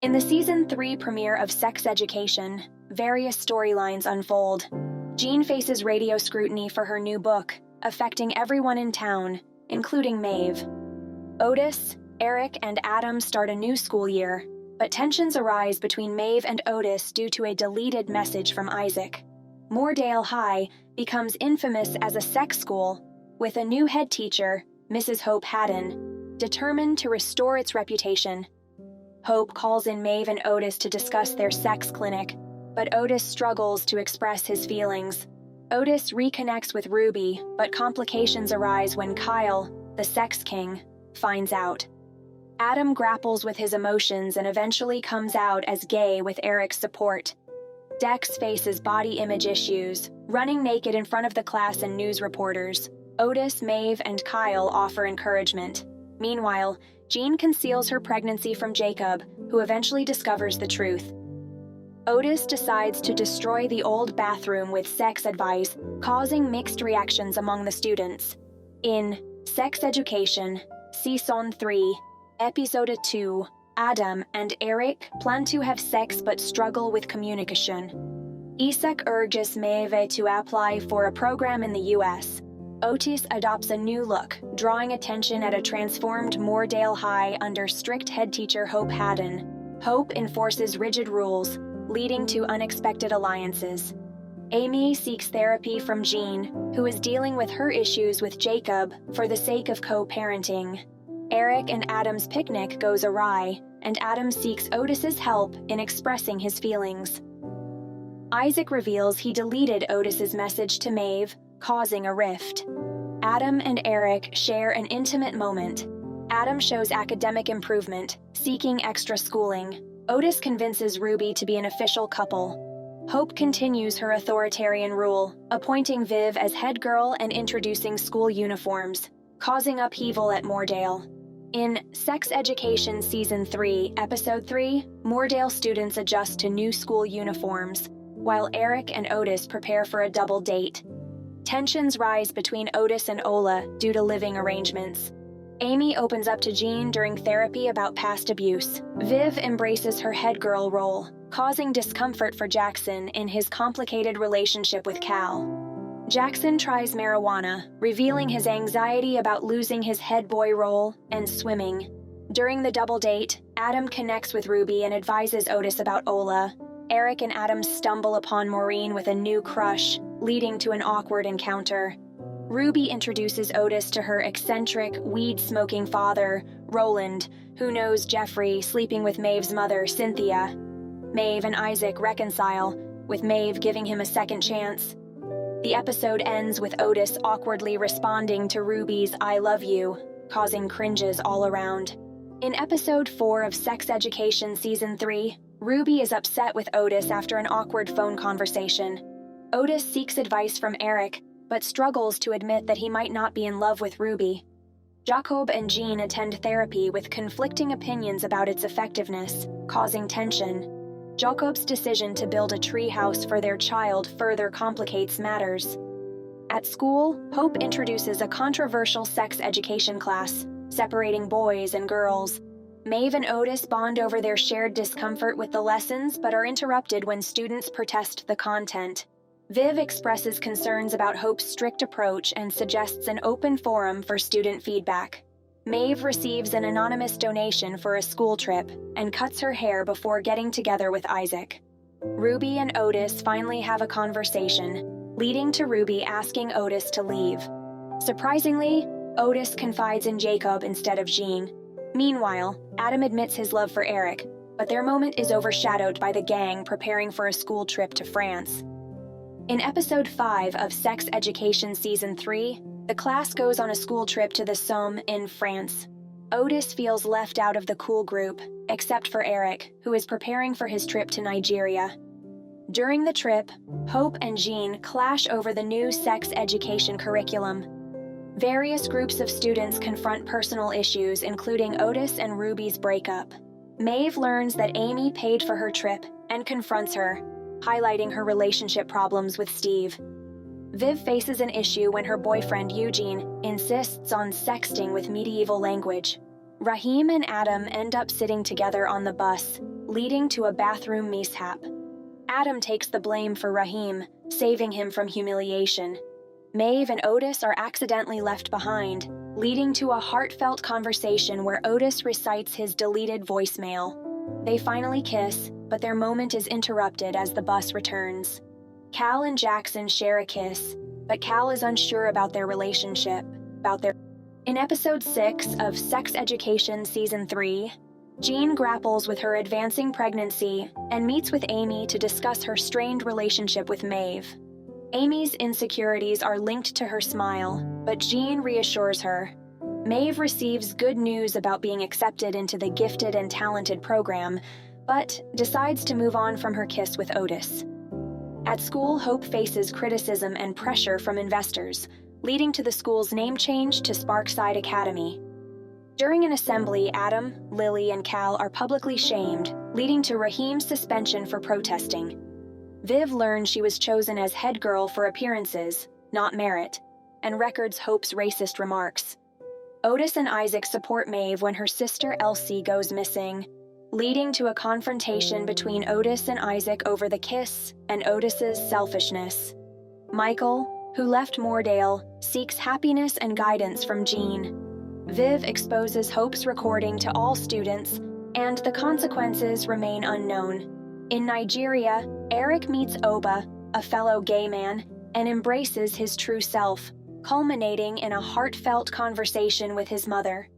In the Season 3 premiere of Sex Education, various storylines unfold. Jean faces radio scrutiny for her new book, affecting everyone in town, including Maeve. Otis, Eric, and Adam start a new school year, but tensions arise between Maeve and Otis due to a deleted message from Isaac. Moordale High becomes infamous as a sex school, with a new head teacher, Mrs. Hope Haddon, determined to restore its reputation. Hope calls in Maeve and Otis to discuss their sex clinic, but Otis struggles to express his feelings. Otis reconnects with Ruby, but complications arise when Kyle, the sex king, finds out. Adam grapples with his emotions and eventually comes out as gay with Eric's support. Dex faces body image issues, running naked in front of the class and news reporters. Otis, Maeve, and Kyle offer encouragement. Meanwhile, Jean conceals her pregnancy from Jacob, who eventually discovers the truth. Otis decides to destroy the old bathroom with sex advice, causing mixed reactions among the students. In Sex Education, Season 3, Episode 2, Adam and Eric plan to have sex but struggle with communication. Isaac urges Maeve to apply for a program in the US. Otis adopts a new look, drawing attention at a transformed Moordale High under strict head teacher Hope Haddon. Hope enforces rigid rules, leading to unexpected alliances. Amy seeks therapy from Jean, who is dealing with her issues with Jacob for the sake of co-parenting. Eric and Adam's picnic goes awry, and Adam seeks Otis's help in expressing his feelings. Isaac reveals he deleted Otis's message to Maeve, causing a rift. Adam and Eric share an intimate moment. Adam shows academic improvement, seeking extra schooling. Otis convinces Ruby to be an official couple. Hope continues her authoritarian rule, appointing Viv as head girl and introducing school uniforms, causing upheaval at Moordale. In Sex Education Season 3, Episode 3, Moordale students adjust to new school uniforms, while Eric and Otis prepare for a double date. Tensions rise between Otis and Ola due to living arrangements. Amy opens up to Jean during therapy about past abuse. Viv embraces her head girl role, causing discomfort for Jackson in his complicated relationship with Cal. Jackson tries marijuana, revealing his anxiety about losing his head boy role and swimming. During the double date, Adam connects with Ruby and advises Otis about Ola. Eric and Adam stumble upon Maureen with a new crush, leading to an awkward encounter. Ruby introduces Otis to her eccentric, weed-smoking father, Roland, who knows Jeffrey sleeping with Maeve's mother, Cynthia. Maeve and Isaac reconcile, with Maeve giving him a second chance. The episode ends with Otis awkwardly responding to Ruby's "I love you," causing cringes all around. In Episode 4 of Sex Education Season 3, Ruby is upset with Otis after an awkward phone conversation. Otis seeks advice from Eric, but struggles to admit that he might not be in love with Ruby. Jacob and Jean attend therapy with conflicting opinions about its effectiveness, causing tension. Jacob's decision to build a treehouse for their child further complicates matters. At school, Hope introduces a controversial sex education class, separating boys and girls. Maeve and Otis bond over their shared discomfort with the lessons but are interrupted when students protest the content. Viv expresses concerns about Hope's strict approach and suggests an open forum for student feedback. Maeve receives an anonymous donation for a school trip and cuts her hair before getting together with Isaac. Ruby and Otis finally have a conversation, leading to Ruby asking Otis to leave. Surprisingly, Otis confides in Jacob instead of Jean. Meanwhile, Adam admits his love for Eric, but their moment is overshadowed by the gang preparing for a school trip to France. In Episode 5 of Sex Education Season 3, the class goes on a school trip to the Somme in France. Otis feels left out of the cool group, except for Eric, who is preparing for his trip to Nigeria. During the trip, Hope and Jean clash over the new sex education curriculum. Various groups of students confront personal issues, including Otis and Ruby's breakup. Maeve learns that Amy paid for her trip and confronts her, highlighting her relationship problems with Steve. Viv faces an issue when her boyfriend, Eugene, insists on sexting with medieval language. Raheem and Adam end up sitting together on the bus, leading to a bathroom mishap. Adam takes the blame for Raheem, saving him from humiliation. Maeve and Otis are accidentally left behind, leading to a heartfelt conversation where Otis recites his deleted voicemail. They finally kiss, but their moment is interrupted as the bus returns. Cal and Jackson share a kiss, but Cal is unsure about their relationship. In episode 6 of Sex Education Season 3, Jean grapples with her advancing pregnancy and meets with Amy to discuss her strained relationship with Maeve. Amy's insecurities are linked to her smile, but Jean reassures her. Maeve receives good news about being accepted into the gifted and talented program, but decides to move on from her kiss with Otis. At school, Hope faces criticism and pressure from investors, leading to the school's name change to Sparkside Academy. During an assembly, Adam, Lily, and Cal are publicly shamed, leading to Raheem's suspension for protesting. Viv learns she was chosen as head girl for appearances, not merit, and records Hope's racist remarks. Otis and Isaac support Maeve when her sister Elsie goes missing, leading to a confrontation between Otis and Isaac over the kiss and Otis's selfishness. Michael, who left Moordale, seeks happiness and guidance from Jean. Viv exposes Hope's recording to all students, and the consequences remain unknown. In Nigeria, Eric meets Oba, a fellow gay man, and embraces his true self, culminating in a heartfelt conversation with his mother.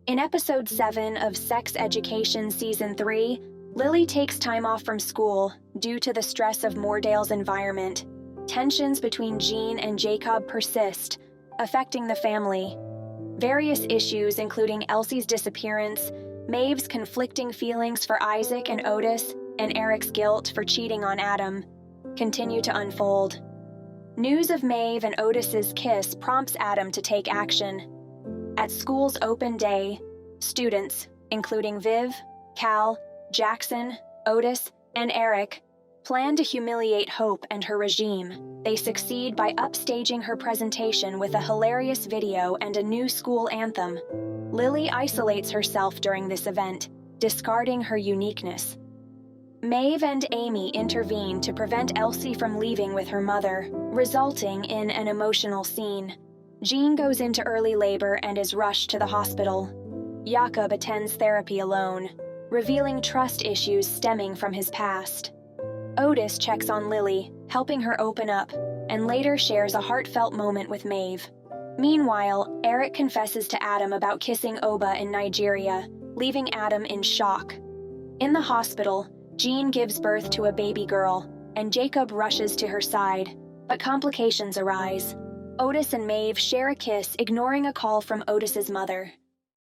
In episode 7 of Sex Education Season 3, Lily takes time off from school due to the stress of Moordale's environment. Tensions between Jean and Jacob persist, affecting the family. Various issues, including Elsie's disappearance, Maeve's conflicting feelings for Isaac and Otis, and Eric's guilt for cheating on Adam, continue to unfold. News of Maeve and Otis's kiss prompts Adam to take action. At school's open day, students, including Viv, Cal, Jackson, Otis, and Eric, plan to humiliate Hope and her regime. They succeed by upstaging her presentation with a hilarious video and a new school anthem. Lily isolates herself during this event, discarding her uniqueness. Maeve and Amy intervene to prevent Elsie from leaving with her mother, resulting in an emotional scene. Jean goes into early labor and is rushed to the hospital. Jakob attends therapy alone, revealing trust issues stemming from his past. Otis checks on Lily, helping her open up, and later shares a heartfelt moment with Maeve. Meanwhile, Eric confesses to Adam about kissing Oba in Nigeria, leaving Adam in shock. In the hospital, Jean gives birth to a baby girl, and Jacob rushes to her side, but complications arise. Otis and Maeve share a kiss, ignoring a call from Otis's mother.